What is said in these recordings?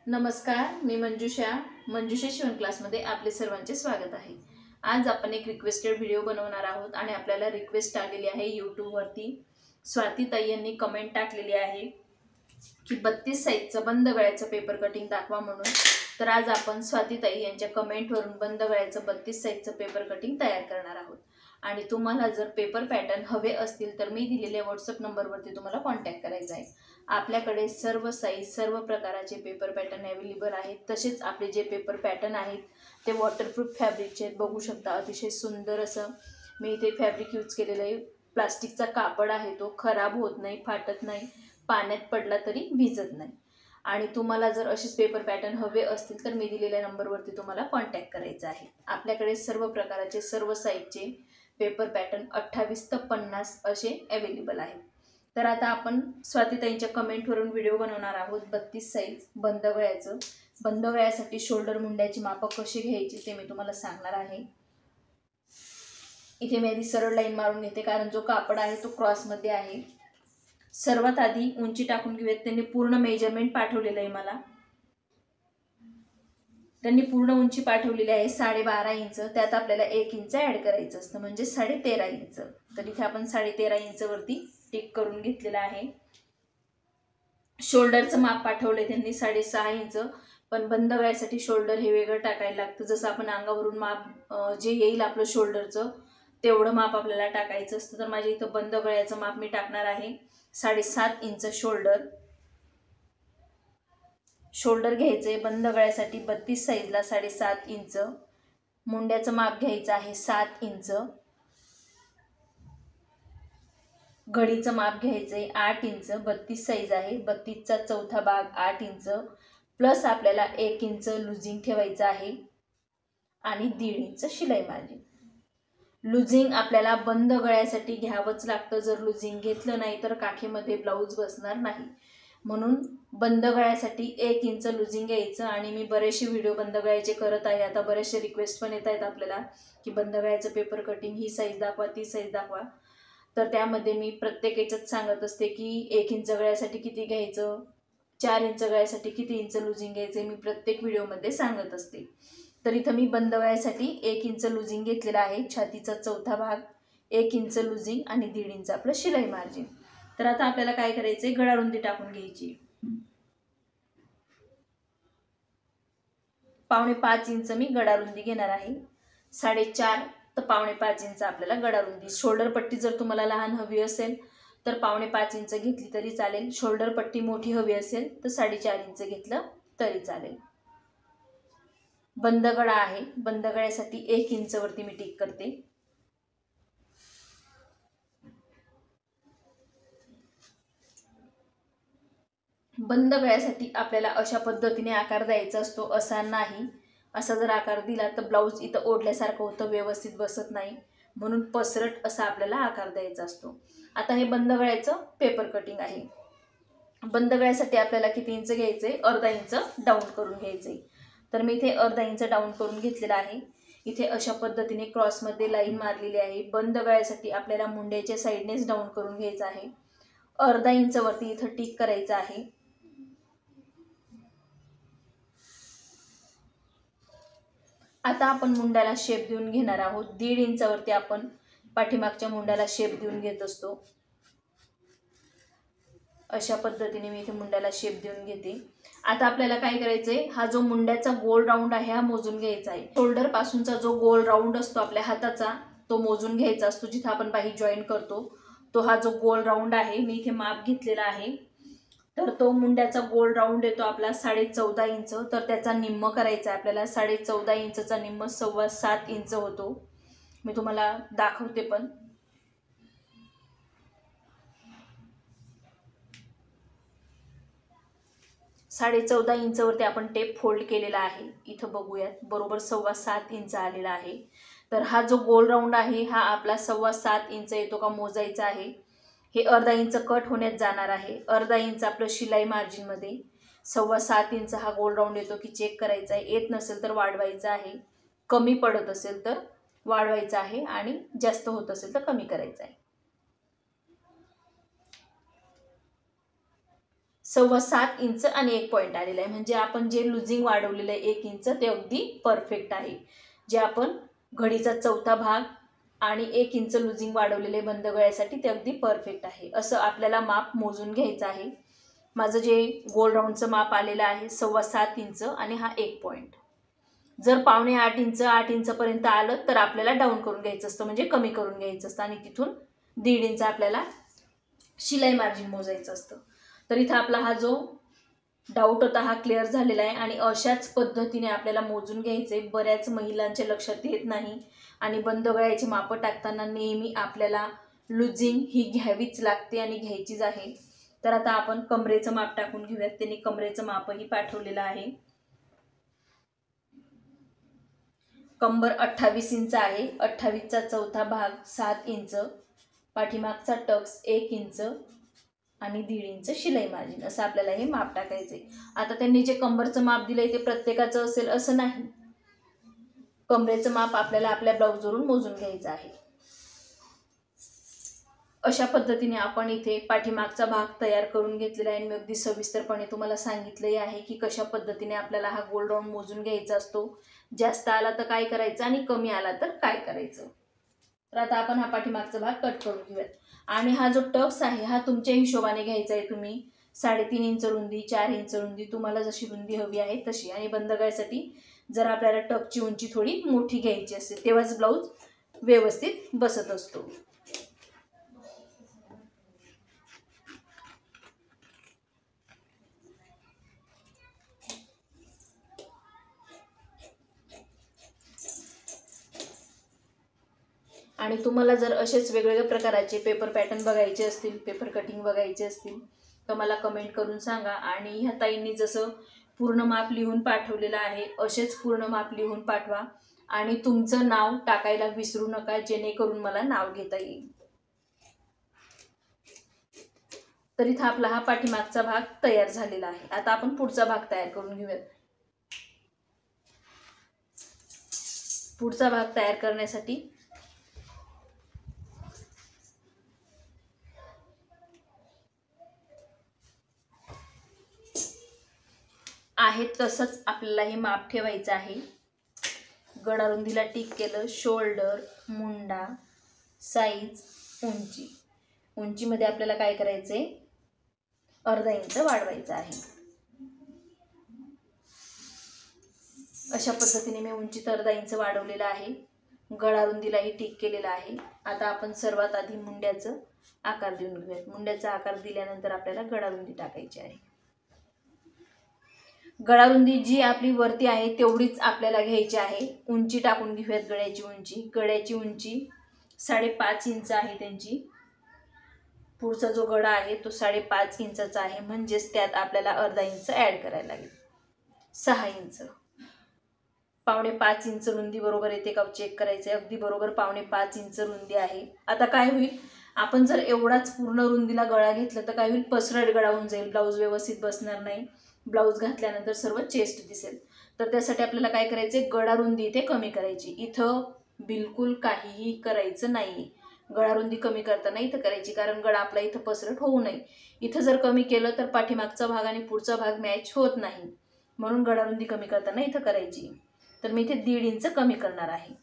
नमस्कार, मी मंजुषा शिवण क्लासमध्ये आपले सर्वांचे स्वागत आहे। आज आपण एक रिक्वेस्टेड व्हिडिओ बनवणार आहोत आणि आपल्याला रिक्वेस्ट आलेली आहे यूट्यूबवरती। स्वाती ताई यांनी कमेंट टाकलेली आहे की 32 साइजचं बंद गळ्याचं पेपर कटिंग दाखवा म्हणून। तर आज आपण स्वाती ताई यांच्या कमेंटवरून बंद गळ्याचं 32 साइजचं पेपर कटिंग तयार करणार आहोत। आणि तुम्हाला जर पेपर पॅटर्न हवे असतील तर मी दिलेल्या व्हॉट्सअप नंबरवरती तुम्हाला कॉन्टॅक्ट करायचा आहे। आपल्याकडे सर्व साइज सर्व प्रकारचे पेपर पॅटर्न अवेलेबल आहेत। तसेच आपले जे पेपर पॅटर्न आहेत ते वॉटरप्रूफ फॅब्रिकचे आहेत। बघू शकता अतिशय सुंदर असं मी इथे फॅब्रिक यूज केलेलं आहे। प्लास्टिकचा कापड आहे, तो खराब होत नाही, फाटत नाही, पाण्यात पडला तरी भिजत नाही। आणि तुम्हाला जर असेच पेपर पॅटर्न हवे असतील तर मी दिलेल्या नंबरवरती तुम्हाला कॉन्टॅक्ट करायचा आहे। आपल्याकडे सर्व प्रकारचे सर्व साइजचे पेपर पॅटर्न 28 ते 50 असे अवेलेबल आहेत। तर आता आपण स्वाती ताईंच्या कमेंटवरून व्हिडिओ बनवणार आहोत 32 साइज बंद गळ्याचं। बंद गळ्यासाठी शोल्डर मुंड्याची माप कशी घ्यायची ते मी तुम्हाला सांगणार आहे। इथे मी आधी सरळ लाईन मारून घेते कारण जो कापड आहे तो क्रॉस मध्ये आहे। सर्वात आधी उंची टाकून घेऊयात। त्यांनी पूर्ण मेजरमेंट पाठवलेलं आहे मला। त्यांनी पूर्ण उंची पाठवलेली आहे 12.5 इंच। त्यात आपल्याला 1 इंच ॲड करायचं असतं म्हणजे 13.5 इंच। तर इथे आपण 13.5 इंच वरती टिक करून घेतलेला आहे। शोल्डरचं माप पाठवले त्यांनी 6.5 इंच, पण बंद गळ्यासाठी शोल्डर हे वेगळं टाकायला लागतं। जसं आपण अंगावरून माप जे येईल आपलं शोल्डरचं तेवढं माप आपल्याला टाकायचं असतं। तर माझ्या इथं बंद गळ्याचं माप मी टाकणार आहे 7.5 इंच शोल्डर। शोल्डर घ्यायचे बंद गळ्यासाठी 32 साइजला 7.5 इंच। मुंड्याचं माप घ्यायचं आहे 7 इंच। घडीचं माप घ्यायचे 8 इंच। 32 साइज आहे, 32चा चौथा भाग 8 इंच प्लस आपल्याला 1 इंच लुजिंग ठेवायचं आहे आणि 1.5 इंच शिलाई मार्जिन। लुजिंग आपल्याला बंद गळ्यासाठी घ्यावंच लागतं। जर लुजिंग घेतलं नाही तर काखेमध्ये ब्लाउज बसणार नाही, म्हणून बंद गळ्यासाठी 1 इंच लुजिंग घ्यायचं। आणि मी बरेचसे व्हिडिओ बंद गळ्याचे करत आहे। आता बरेचसे रिक्वेस्ट पण येत आहेत आपल्याला की बंद गळ्याचं पेपर कटिंग ही साइज दाखवा, ती साइज दाखवा। तर त्यामध्ये मी प्रत्येक याच्यात सांगत असते की 1 इंच गळ्यासाठी किती घ्यायचं, 4 इंच गळ्यासाठी किती इंच लुजिंग घ्यायचे, मी प्रत्येक व्हिडिओमध्ये सांगत असते। तर इथं मी बंद गळ्यासाठी 1 इंच लुजिंग घेतलेला आहे। छातीचा चौथा भाग 1 इंच लुजिंग आणि 1.5 इंच आपलं शिलाई मार्जिन। तर आता आपल्याला काय करायचंय, गळा रुंदी टाकून घ्यायची। 4.5 इंच मी गळा रुंदी घेणार आहे। 4.5 तर 4.5 इंच आपल्याला गळा रुंदी। शोल्डर पट्टी जर तुम्हाला लहान हवी असेल तर 4.5 इंच घेतली तरी चालेल। शोल्डर पट्टी मोठी हवी असेल तर 4.5 इंच घेतलं तरी चालेल। बंद गळा आहे, बंद गळ्यासाठी 1 इंच वरती मी टिक करते। बंद गळ्यासाठी आपल्याला अशा पद्धतीने आकार द्यायचा असतो, असा नाही। असा जर आकार दिला तर ब्लाउज इथं ओढल्यासारखं होतं, व्यवस्थित बसत नाही, म्हणून पसरट असा आपल्याला आकार द्यायचा असतो। आता हे बंद गळ्याचं पेपर कटिंग आहे। बंद गळ्यासाठी आपल्याला किती इंच घ्यायचे, अर्धा इंच डाऊन करून घ्यायचे। तर मी इथे अर्धा इंच डाऊन करून घेतलेला आहे। इथे अशा पद्धतीने क्रॉस मध्ये लाईन मारलेली आहे। बंद गळ्यासाठी आपल्याला मुंड्याच्या साइडनेच डाऊन करून घ्यायचं आहे। अर्धा इंच वरती इथं टिक करायचं आहे। आता आपण मुंड्याला शेप देऊन घेणार आहोत। 1.5 इंचावरती आपण पाठीमागच्या मुंड्याला शेप देऊन घेत असतो। अशा पद्धतीने मी इथे मुंड्याला शेप देऊन घेते। आता आपल्याला काय करायचंय, हा जो मुंड्याचा गोल राऊंड आहे हा मोजून घ्यायचा आहे। शोल्डर पासूनचा जो गोल राऊंड असतो आपल्या हाताचा तो मोजून घ्यायचा असतो। जिथे आपण बाही जॉईन करतो तो हा जो गोल राऊंड आहे मी इथे माप घेतलेला आहे। तर तो मुंड्याचा गोल राऊंड येतो आपला 14.5 इंच। तर त्याचा निम्म करायचा आहे आपल्याला। 14.5 इंचचा निम्म 7.25 इंच होतो। मी तुम्हाला दाखवते पण। 14.5 इंचवरती आपण टेप फोल्ड केलेला आहे। इथं बघूयात बरोबर 7.25 इंच आलेला आहे। तर हा जो गोल राऊंड आहे हा आपला 7.25 इंच येतो का मोजायचा आहे। हे अर्धा इंच कट होण्यात जाणार आहे। अर्धा इंच आपलं शिलाई मार्जिन मध्ये 7.25 इंच हा गोल राऊंड येतो की चेक करायचा आहे। येत नसेल तर वाढवायचा आहे, कमी पडत असेल तर वाढवायचा आहे आणि जास्त होत असेल तर कमी करायचा आहे। 7.25 इंच आणि 1 पॉईंट आलेला आहे. म्हणजे आपण जे लुझिंग वाढवलेलं आहे 1 इंच ते अगदी परफेक्ट आहे. जे आपण घडीचा चौथा भाग आणि 1 इंच लुझिंग वाढवलेले बंद गळ्यासाठी ते अगदी परफेक्ट आहे. असं आपल्याला माप मोजून घ्यायचं आहे. माझं जे गोल राऊंडचं माप आलेलं आहे 7.25 इंच आणि हा 1 पॉईंट. जर 7.25 इंच 8 इंचपर्यंत आलं तर आपल्याला डाऊन करून घ्यायचं असतं, म्हणजे कमी करून घ्यायचं असतं आणि तिथून 1.5 इंच आपल्याला शिलाई मार्जिन मोजायचं असतं. तर इथं आपला हा जो डाऊट होता हा क्लिअर झालेला आहे आणि अशाच पद्धतीने आपल्याला मोजून घ्यायचे. बऱ्याच महिलांच्या लक्षात येत नाही आणि बंद गळ्याची मापं टाकताना नेहमी आपल्याला लुझिंग ही घ्यावीच लागते आणि घ्यायचीच आहे. तर आता आपण कमरेचं माप टाकून घेऊयात. त्यांनी कमरेचं मापही पाठवलेलं आहे. कंबर 28 इंच आहे. 28चा चौथा भाग 7 इंच, पाठीमागचा टक्स 1 इंच आणि 1.5 इंच शिलाई मार्जिन असं आपल्याला हे माप टाकायचे. आता त्यांनी जे कंबरचं माप दिलंय ते प्रत्येकाचं असेल असं नाही. कमरेचं माप आपल्याला आपल्या ब्लाऊजवरून मोजून घ्यायचं आहे. अशा पद्धतीने आपण इथे पाठीमागचा भाग तयार करून घेतलेला आहे. मी अगदी सविस्तरपणे तुम्हाला सांगितले आहे की कशा पद्धतीने आपल्याला हा गोल राऊंड मोजून घ्यायचा असतो. जास्त आला तर काय करायचं आणि कमी आला तर काय करायचं. तर आता आपण हा पाठीमागचा भाग कट करून घेऊयात. आणि हा जो टक्स आहे हा तुमच्या हिशोबाने घ्यायचा आहे. तुम्ही 3.5 इंच रुंदी, 4 इंच रुंदी, तुम्हाला जशी रुंदी हवी आहे तशी. आणि बंद गळ्यासाठी जर आपल्याला टक्सची उंची थोडी मोठी घ्यायची असते तेव्हाच ब्लाऊज व्यवस्थित बसत असतो. आणि तुम्हाला जर असेच वेगवेगळ्या प्रकारचे पेपर पॅटर्न बघायचे असतील, पेपर कटिंग बघायचे असतील तर मला कमेंट करून सांगा. आणि ह्या ताईंनी जसं पूर्ण माप लिहून पाठवलेलं आहे असेच पूर्ण माप लिहून पाठवा आणि तुमचं नाव टाकायला विसरू नका, जेणेकरून मला नाव घेता येईल. तर इथं आपला हा पाठीमागचा भाग तयार झालेला आहे. आता आपण पुढचा भाग तयार करून घेऊयात. पुढचा भाग तयार करण्यासाठी आहे तसंच आपल्याला हे माप ठेवायचं आहे. गळा रुंदीला टिक केलं, शोल्डर, मुंडा, साईज, उंचीमध्ये आपल्याला काय करायचंय, अर्धा इंच वाढवायचं आहे. अशा पद्धतीने मी उंचीत अर्धा इंच वाढवलेला आहे. गळा रुंदीलाही टिक केलेला आहे. आता आपण सर्वात आधी मुंड्याचं आकार देऊन घेऊयात. मुंड्याचा आकार दिल्यानंतर आपल्याला गळा रुंदी टाकायची आहे. गळा रुंदी जी आपली वरती आहे तेवढीच आपल्याला घ्यायची आहे. उंची टाकून घेऊयात. गळ्याची उंची 5.5 इंच आहे त्यांची. पुढचा जो गळा आहे तो 5.5 इंचाचा आहे, म्हणजेच त्यात आपल्याला अर्धा इंच ॲड करायला लागेल. 6 इंच. 5.5 इंच रुंदी बरोबर येते का चेक करायचं आहे. अगदी बरोबर 5.5 इंच रुंदी आहे. आता काय होईल, आपण जर एवढाच पूर्ण रुंदीला गळा घेतला तर काय होईल, पसरट गळा होऊन जाईल, ब्लाऊज व्यवस्थित बसणार नाही. ब्लाऊज घातल्यानंतर सर्व चेस्ट दिसेल. तर त्यासाठी आपल्याला काय करायचे, गळा रुंदी इथे कमी करायची. इथं बिलकुल काहीही करायचं नाही. गळा रुंदी कमी करताना इथं करायची, कारण गळा आपला इथं पसरट होऊ नये. इथं जर कमी केलं तर पाठीमागचा भाग आणि पुढचा भाग मॅच होत नाही, म्हणून गळा रुंदी कमी करताना इथं करायची. तर मी इथे 1.5 इंच कमी करणार आहे.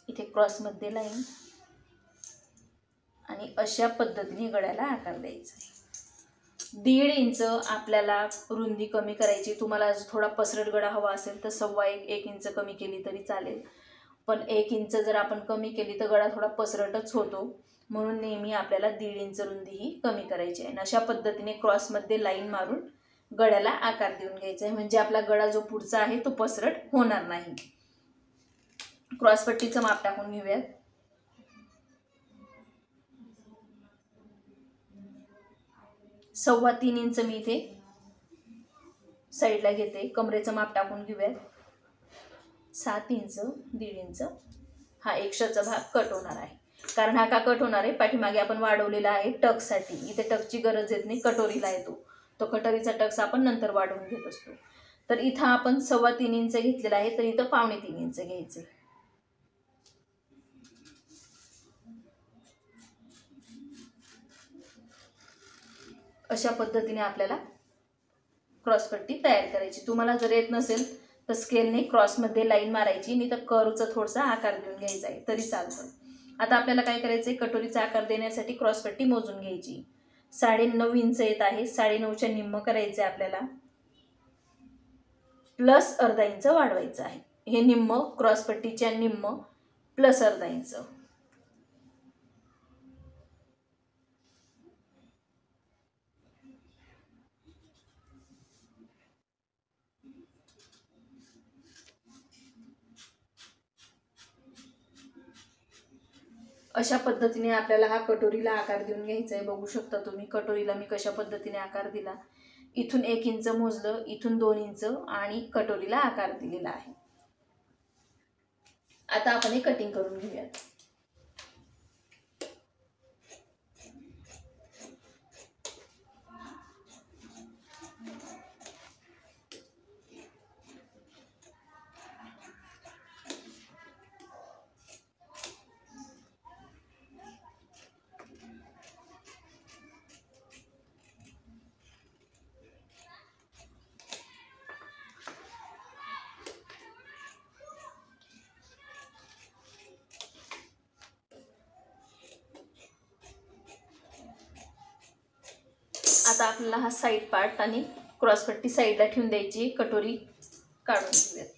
इथे क्रॉसमध्ये लाईन आणि अशा पद्धतीने गळ्याला आकार द्यायचा आहे. 1.5 इंच आपल्याला रुंदी कमी करायची. तुम्हाला थोडा पसरट गळा हवा असेल तर 1.25 इंच कमी केली तरी चालेल, पण 1 इंच जर आपण कमी केली तर गळा थोडा पसरटच होतो, म्हणून नेहमी आपल्याला 1.5 इंच रुंदी ही कमी करायची आहे. अशा पद्धतीने क्रॉसमध्ये लाईन मारून गळ्याला आकार देऊन घ्यायचा आहे, म्हणजे आपला गळा जो पुढचा आहे तो पसरट होणार नाही. क्रॉसपट्टीचं माप टाकून घेऊयात. 3.25 इंच मी इथे साईडला घेते. कमरेचं माप टाकून घेऊयात. 7 इंच, 1.5 इंच हा एक्स्ट्राचा भाग कट होणार आहे. कारण हा का कट होणार आहे, पाठीमागे आपण वाढवलेला आहे टक्ससाठी. इथे टक्सची गरज येत नाही, कटोरीला येतो. तो कटोरीचा टक्स आपण नंतर वाढवून घेत असतो. तर इथं आपण 3.25 इंच घेतलेला आहे, तर इथं 3.25 इंच घ्यायचं. अशा पद्धतीने आपल्याला क्रॉसपट्टी तयार करायची। तुम्हाला जर येत नसेल तर स्केलने क्रॉसमध्ये लाईन मारायची, नाही तर कर्वचा थोडासा आकार देऊन घ्यायचा आहे तरी चालतं। आता आपल्याला काय करायचं आहे, कटोरीचा आकार देण्यासाठी क्रॉसपट्टी मोजून घ्यायची। 9.5 इंच येत आहे, 9.5च्या निम्म करायचं आहे आपल्याला, प्लस अर्धा इंच वाढवायचं आहे। हे निम्म क्रॉसपट्टीच्या निम्म प्लस अर्धा इंच। अशा पद्धतीने आपल्याला हा कटोरीला आकार देऊन घ्यायचा आहे। बघू शकता तुम्ही कटोरीला मी कशा पद्धतीने आकार दिला। इथून 1 इंच मोजलं, इथून 2 इंच आणि कटोरीला आकार दिलेला आहे। आता आपण हे कटिंग करून घेऊयात। आता आपल्याला हा साइड पार्ट आणि क्रॉसपट्टी साइडला ठेवून द्यायची, कटोरी काढून घेऊयात।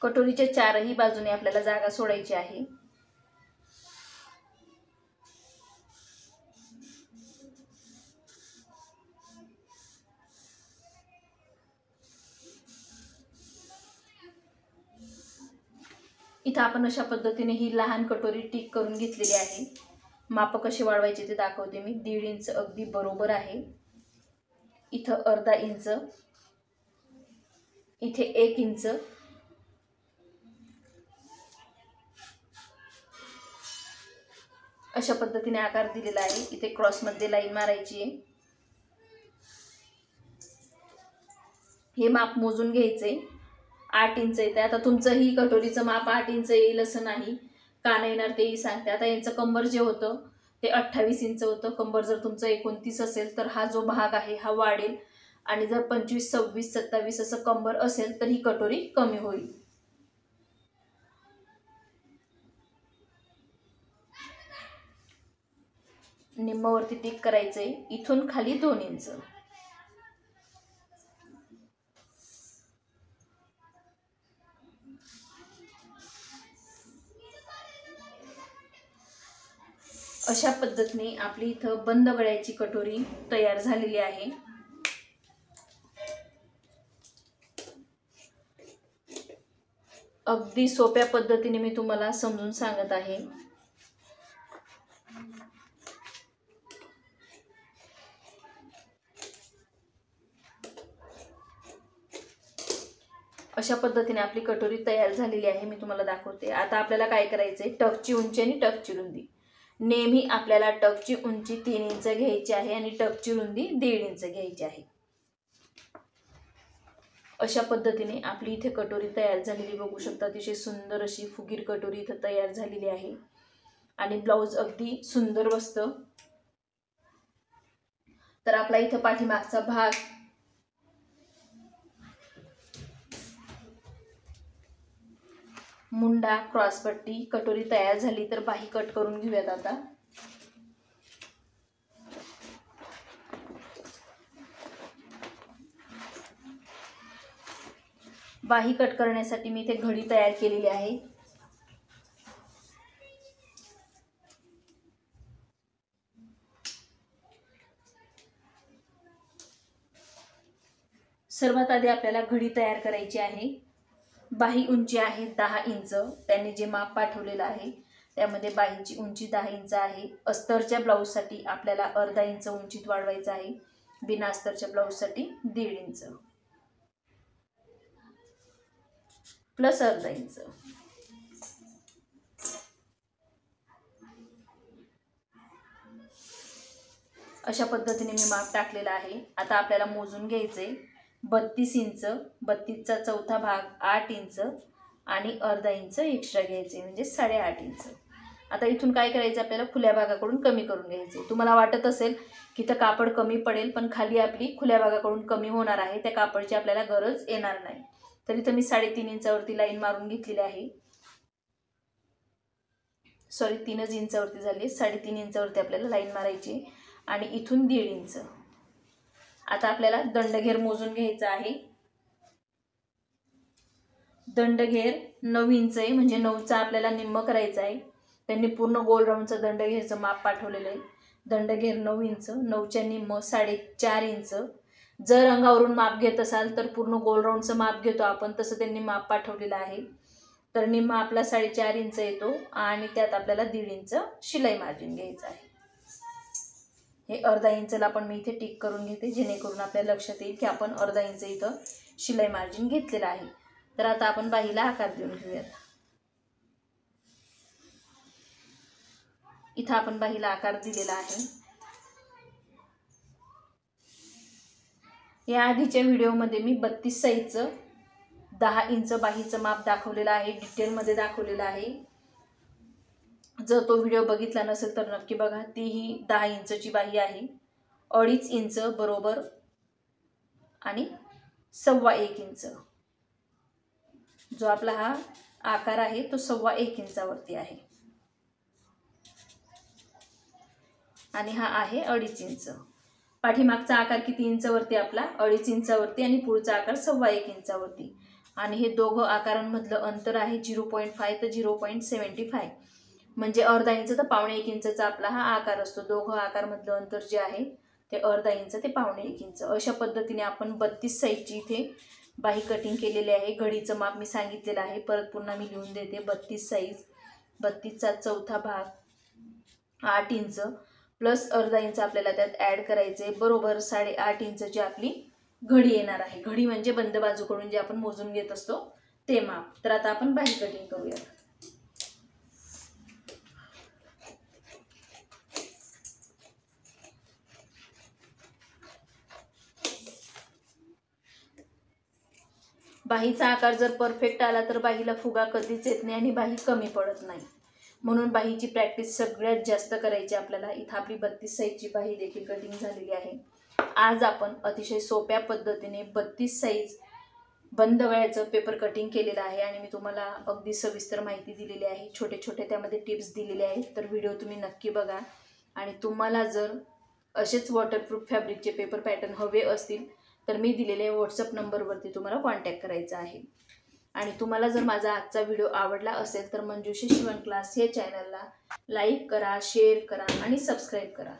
कटोरीच्या चारही बाजूने आपल्याला जागा सोडायची आहे। इथं आपण अशा पद्धतीने ही लहान कटोरी टिक करून घेतलेली आहे। माप कसे वाढवायचे ते दाखवते मी। 1.5 इंच अगदी बरोबर आहे, इथं अर्धा इंच, इथे 1 इंच, अशा पद्धतीने आकार दिलेला आहे। इथे क्रॉसमध्ये लाईन मारायची आहे। हे माप मोजून घ्यायचे, 8 इंच येते। आता तुमचं ही कटोरीचं माप 8 इंच येईल असं नाही, का नाही येणार तेही सांगते। आता यांचं कंबर जे होतं ते 28 इंच होतं। कंबर जर तुमचं 29 असेल तर हा जो भाग आहे हा वाढेल, आणि जर 25, 26, 27 असं कंबर असेल तर ही कटोरी कमी होईल। निम्मवरती टिक करायचंय, इथून खाली 2 इंच। अशा पद्धतीने आपली इथं बंद गळ्याची कटोरी तयार झालेली आहे। अगदी सोप्या पद्धतीने मी तुम्हाला समजून सांगत आहे। अशा पद्धतीने आपली कटोरी तयार झालेली आहे, मी तुम्हाला दाखवते। आता आपल्याला काय करायचंय, टकची उंची आणि टकची रुंदी। नेहमी आपल्याला टकची उंची 3 इंच घ्यायची आहे आणि टकची रुंदी 1.5 इंच घ्यायची आहे। अशा पद्धतीने आपली इथे कटोरी तयार झालेली बघू शकता। अतिशय सुंदर अशी फुगीर कटोरी इथे तयार झालेली आहे आणि ब्लाउज अगदी सुंदर बसतं। तर आपला इथे पाठीमागचा भाग, मुंडा, क्रॉसपट्टी, कटोरी तयार झाली। तर बाही कट करून घेऊयात आता। बाही कट करण्यासाठी मी इथे घडी तयार केलेली आहे। सर्वात आधी आपल्याला घडी तयार करायची आहे। बाही उंची आहे 10 इंच, त्यांनी जे माप पाठवलेलं आहे त्यामध्ये बाहीची उंची 10 इंच आहे। अस्तरच्या ब्लाऊजसाठी आपल्याला अर्धा इंच उंचीत वाढवायचं आहे, बिना अस्तरच्या ब्लाऊजसाठी 1.5 इंच प्लस अर्धा इंच। अशा पद्धतीने मी माप टाकलेला आहे। आता आपल्याला मोजून घ्यायचे 32 इंच, 32चा चौथा भाग 8 इंच आणि अर्धा इंच एक्स्ट्रा घ्यायचे म्हणजे 8.5 इंच। आता इथून काय करायचं, आपल्याला खुल्या भागाकडून कमी करून घ्यायचे। तुम्हाला वाटत असेल की तर कापड कमी पडेल, पण खाली आपली खुल्या भागाकडून कमी होणार आहे, त्या कापडची आपल्याला गरज येणार नाही। तर इथं मी 3.5 इंचावरती लाईन मारून घेतलेली आहे। सॉरी 3 इंचावरती झाली, 3.5 इंचावरती आपल्याला लाईन मारायची आणि इथून 1.5 इंच। आता आपल्याला दंडघेर मोजून घ्यायचा आहे। दंडघेर 9 इंच आहे, म्हणजे 9चा आपल्याला निम्म करायचा आहे। त्यांनी पूर्ण गोल राऊंडचं दंडघेरचं माप पाठवलेलं आहे। दंडघेर 9 इंच, 9च्या निम्म 4.5 इंच। जर अंगावरून माप घेत असाल तर पूर्ण गोल राऊंडचं माप घेतो आपण, तसं त्यांनी माप पाठवलेलं आहे। तर निम्मा आपला 4.5 इंच येतो आणि त्यात आपल्याला 1.5 इंच शिलाई मार्जिन घ्यायचं आहे। हे अर्धा इंचला पण मी इथे टिक करून घेते, जेणेकरून आपल्याला लक्षात येईल की आपण अर्धा इंच इथं शिलाई मार्जिन घेतलेलं आहे। तर आता आपण बाहीला आकार देऊन घेऊयात। इथं आपण बाहीला आकार दिलेला आहे। या आधीच्या व्हिडिओमध्ये मी 32 साईजचं 10 इंच बाहीचं माप दाखवलेलं आहे, डिटेलमध्ये दाखवलेलं आहे। जर तो व्हिडिओ बघितला नसेल तर नक्की बघा। ती ही 10 इंचची बाही आहे, 2.5 इंच बरोबर आणि 1.25 इंच। जो आपला हा आकार आहे तो 1.25 इंचावरती आहे आणि हा आहे 2.5 इंच। पाठीमागचा आकार किती इंचावरती आपला 2.5 इंचावरती आणि पुढचा आकार 1.25 इंचावरती। आणि हे दोघं आकारांमधलं अंतर आहे 0.5 ते 0.75, म्हणजे अर्धा इंच तर 1.25 इंचचा आपला हा आकार असतो। दोघं आकारमधलं अंतर जे आहे ते अर्धा इंच ते 1.25 इंच। अशा पद्धतीने आपण 32 साईजची इथे बाही कटिंग केलेली आहे। घडीचं माप मी सांगितलेलं आहे, परत पुन्हा मी लिहून देते। 32 साईज, 32चा चौथा भाग 8 इंच प्लस अर्धा इंच आपल्याला त्यात ॲड करायचे, बरोबर 8.5 इंचची आपली घडी येणार आहे। घडी म्हणजे बंद बाजूकडून जे आपण मोजून घेत असतो ते माप। तर आता आपण बाही कटिंग करूया। बाहीचा आकार जर परफेक्ट आला तर बाहीला फुगा कधीच येत नाही आणि बाही कमी पडत नाही। म्हणून बाहीची प्रॅक्टिस सगळ्यात जास्त करायची आपल्याला। इथं आपली 32 साईजची बाही देखील कटिंग झालेली आहे। आज आपण अतिशय सोप्या पद्धतीने 32 साईज बंद गळ्याचं पेपर कटिंग केलेलं आहे आणि मी तुम्हाला अगदी सविस्तर माहिती दिलेली आहे, छोटे छोटे त्यामध्ये टिप्स दिलेले आहेत। तर व्हिडिओ तुम्ही नक्की बघा आणि तुम्हाला जर असेच वॉटरप्रूफ फॅब्रिकचे पेपर पॅटर्न हवे असतील तर मी दिलेल्या व्हॉट्सअप नंबरवरती तुम्हाला कॉन्टॅक्ट करायचा आहे। आणि तुम्हाला जर माझा आजचा व्हिडिओ आवडला असेल तर मंजुषा शिवण क्लास या चॅनलला लाईक करा, शेअर करा आणि सबस्क्राईब करा।